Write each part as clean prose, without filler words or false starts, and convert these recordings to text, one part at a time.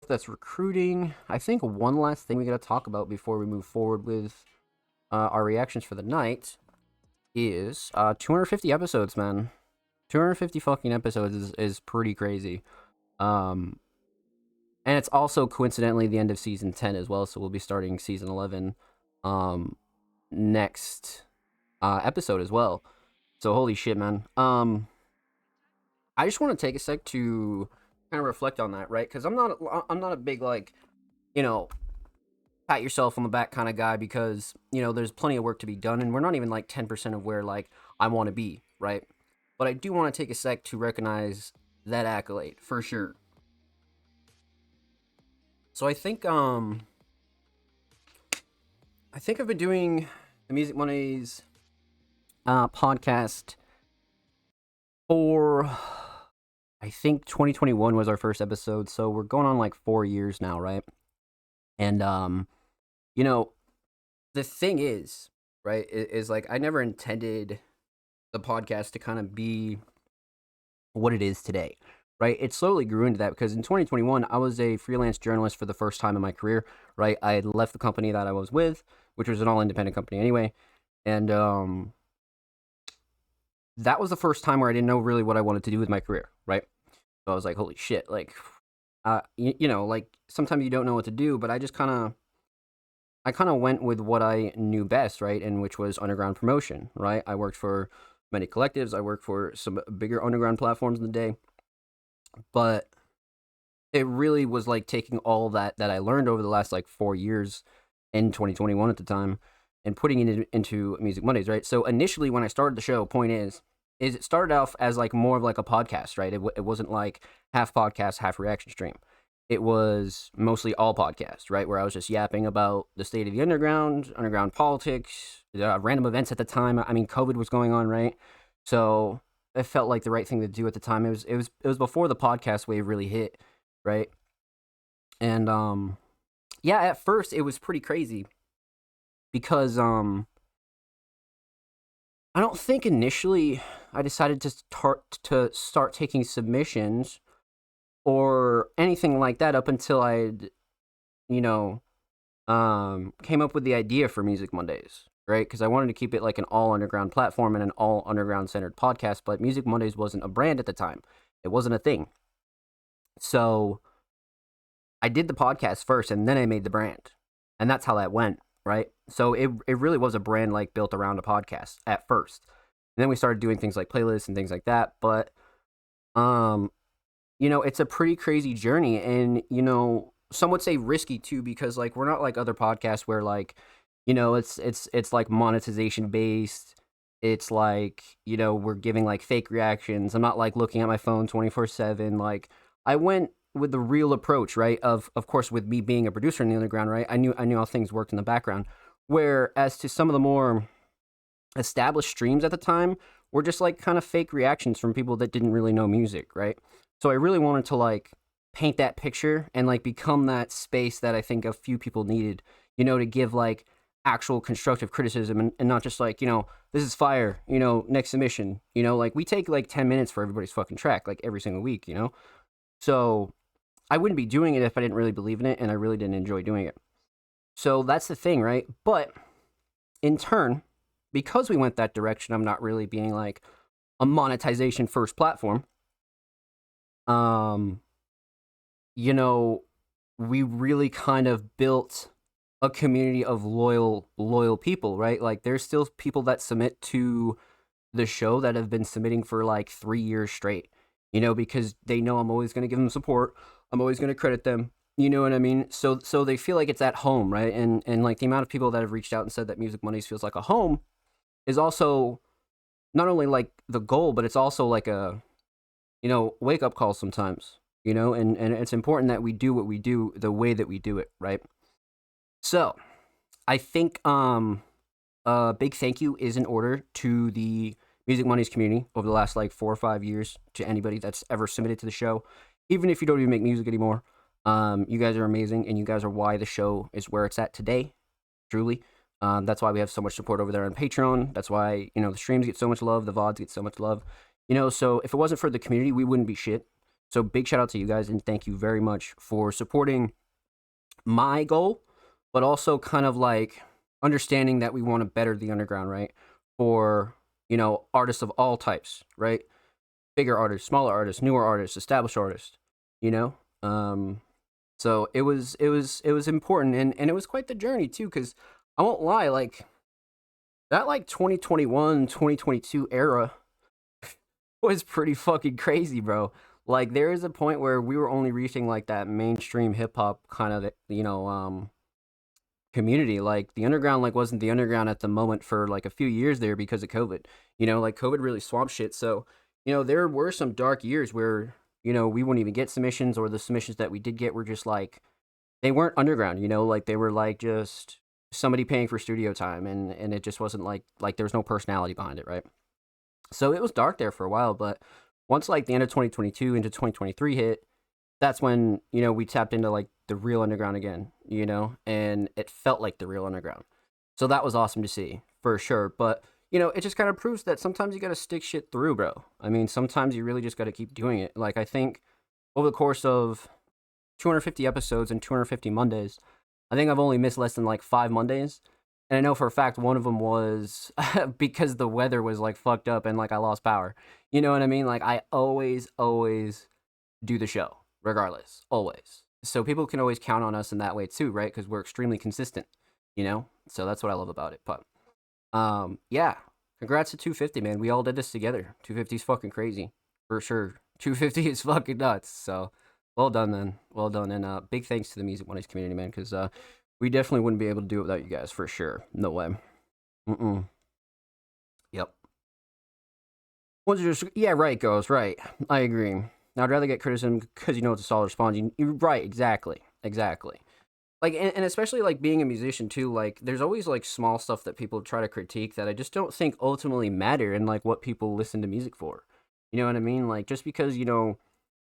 that's recruiting. I think one last thing we got to talk about before we move forward with our reactions for the night is 250 episodes, man. 250 fucking episodes is pretty crazy. Um, and it's also coincidentally the end of season 10 as well, so we'll be starting season 11 um, next episode as well. So holy shit, man. I just want to take a sec to kind of reflect on that, right? Because I'm not a big like, you know, pat yourself on the back kind of guy because there's plenty of work to be done, and we're not even like 10% of where like I want to be, right? But I do want to take a sec to recognize that accolade for sure. So I think I've been doing the Music Mondays podcast for I think 2021 was our first episode, so we're going on like 4 years now, right? And you know, the thing is, right, is like I never intended the podcast to kind of be what it is today, right? It slowly grew into that because in 2021, I was a freelance journalist for the first time in my career, right? I had left the company that I was with, which was an all independent company anyway. And that was the first time where I didn't know really what I wanted to do with my career, right? So I was like, holy shit, like, like sometimes you don't know what to do, but I kind of went with what I knew best, right? And which was underground promotion, right? I worked for many collectives. I worked for some bigger underground platforms in the day, but it really was like taking all that I learned over the last like 4 years in 2021 at the time and putting it into Music Mondays, right? So initially when I started the show, point is it started off as like more of like a podcast, right? It wasn't like half podcast, half reaction stream. It was mostly all podcast, right? Where I was just yapping about the state of the underground politics, random events at the time. I mean, COVID was going on, right? So it felt like the right thing to do at the time. It was before the podcast wave really hit, right? And yeah, at first it was pretty crazy because I don't think initially I decided to start taking submissions or anything like that up until I'd you know came up with the idea for Music Mondays, right? Because I wanted to keep it like an all underground platform and an all underground centered podcast, but Music Mondays wasn't a brand at the time. It wasn't a thing. So I did the podcast first and then I made the brand. And that's how that went, right? So it really was a brand like built around a podcast at first. And then we started doing things like playlists and things like that. But um, it's a pretty crazy journey and some would say risky too because like we're not like other podcasts where like it's like monetization based. It's like we're giving like fake reactions. I'm not like looking at my phone 24/7. Like I went with the real approach, right? Of course with me being a producer in the underground, right? I knew how things worked in the background. Whereas to some of the more established streams at the time were just like kind of fake reactions from people that didn't really know music, right? So I really wanted to like paint that picture and like become that space that I think a few people needed, to give like actual constructive criticism and not just like, this is fire, next submission, like we take like 10 minutes for everybody's fucking track, like every single week. So I wouldn't be doing it if I didn't really believe in it and I really didn't enjoy doing it. So that's the thing, right? But in turn, because we went that direction, I'm not really being like a monetization first platform. Um, we really kind of built a community of loyal people, right? Like there's still people that submit to the show that have been submitting for like 3 years straight, because they know I'm always going to give them support. I'm always going to credit them. You know what I mean? So they feel like it's at home, right? And like the amount of people that have reached out and said that Music Mondays feels like a home is also not only like the goal, but it's also like a wake up call sometimes, and it's important that we do what we do the way that we do it, right? So I think a big thank you is in order to the Music Mondays community over the last like 4 or 5 years, to anybody that's ever submitted to the show, even if you don't even make music anymore. You guys are amazing, and you guys are why the show is where it's at today, truly. That's why we have so much support over there on Patreon. That's why, the streams get so much love, the VODs get so much love. So if it wasn't for the community, we wouldn't be shit. So big shout out to you guys, and thank you very much for supporting my goal, but also kind of like understanding that we want to better the underground, right? For, artists of all types, right? Bigger artists, smaller artists, newer artists, established artists, you know? So it was important, and it was quite the journey too, because I won't lie, like that like 2021, 2022 era was pretty fucking crazy, bro. Like there is a point where we were only reaching like that mainstream hip hop kind of, community. Like the underground like wasn't the underground at the moment for like a few years there because of COVID. Like COVID really swamped shit. So, there were some dark years where, we wouldn't even get submissions, or the submissions that we did get were just like they weren't underground, like they were like just somebody paying for studio time, and it just wasn't like there was no personality behind it, right? So it was dark there for a while, but once like the end of 2022 into 2023 hit, that's when, we tapped into like the real underground again, and it felt like the real underground. So that was awesome to see for sure. But, it just kind of proves that sometimes you got to stick shit through, bro. I mean, sometimes you really just got to keep doing it. Like, I think over the course of 250 episodes and 250 Mondays, I think I've only missed less than like 5 Mondays. And I know for a fact one of them was because the weather was like fucked up and like I lost power. You know what I mean? Like, I always do the show, regardless, always. So people can always count on us in that way too, right? Because we're extremely consistent, So that's what I love about it. But yeah, congrats to 250, man. We all did this together. 250 is fucking crazy, for sure. 250 is fucking nuts. So well done, man. Well done, and big thanks to the Music Mondays community, man, because we definitely wouldn't be able to do it without you guys, for sure. No way. Yep. Yeah, right, goes right. I agree. Now, I'd rather get criticism because it's a solid response. You're right, exactly. Like, and especially like being a musician too, like there's always like small stuff that people try to critique that I just don't think ultimately matter in like what people listen to music for. You know what I mean? Like just because,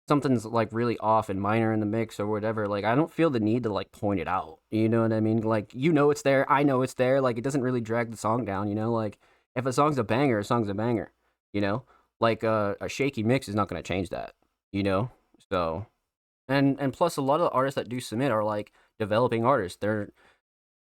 something's like really off and minor in the mix or whatever, like I don't feel the need to like point it out. You know what I mean? Like, it's there, I know it's there, like it doesn't really drag the song down, like if a song's a banger, a song's a banger, you know? Like a shaky mix is not going to change that, So and plus a lot of the artists that do submit are like developing artists. They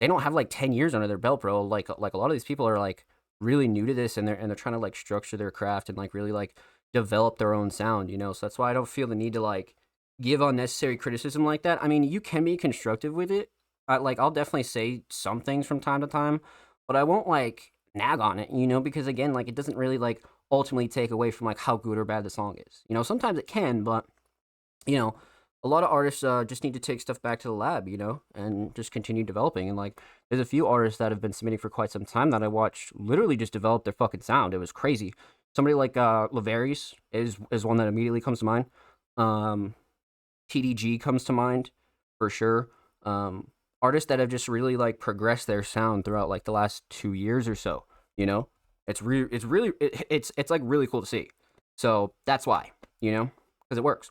don't have like 10 years under their belt, bro. Like a lot of these people are like really new to this, and they're trying to like structure their craft and like really like develop their own sound, So that's why I don't feel the need to like give unnecessary criticism like that. I mean, you can be constructive with it. I'll definitely say some things from time to time, but I won't like nag on it, because again, like it doesn't really like ultimately take away from like how good or bad the song is. Sometimes it can, but a lot of artists just need to take stuff back to the lab, and just continue developing. And like, there's a few artists that have been submitting for quite some time that I watched literally just develop their fucking sound. It was crazy. Somebody like Laveris is one that immediately comes to mind. TDG comes to mind for sure. Artists that have just really like progressed their sound throughout like the last 2 years or so. It's like really cool to see. So that's why, because it works.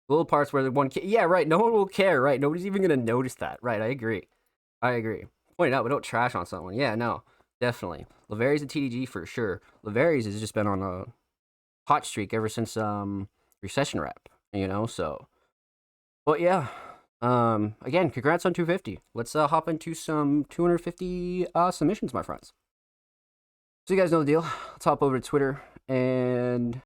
Little parts where the one yeah, right, no one will care, right? Nobody's even gonna notice that, right? I agree. Point it out, but don't trash on someone. Yeah, no, definitely. Lavery's a TDG for sure. Lavery's has just been on a hot streak ever since Recession Rap, so. But yeah, again, congrats on 250. Let's hop into some 250 submissions, my friends. So you guys know the deal. Let's hop over to Twitter and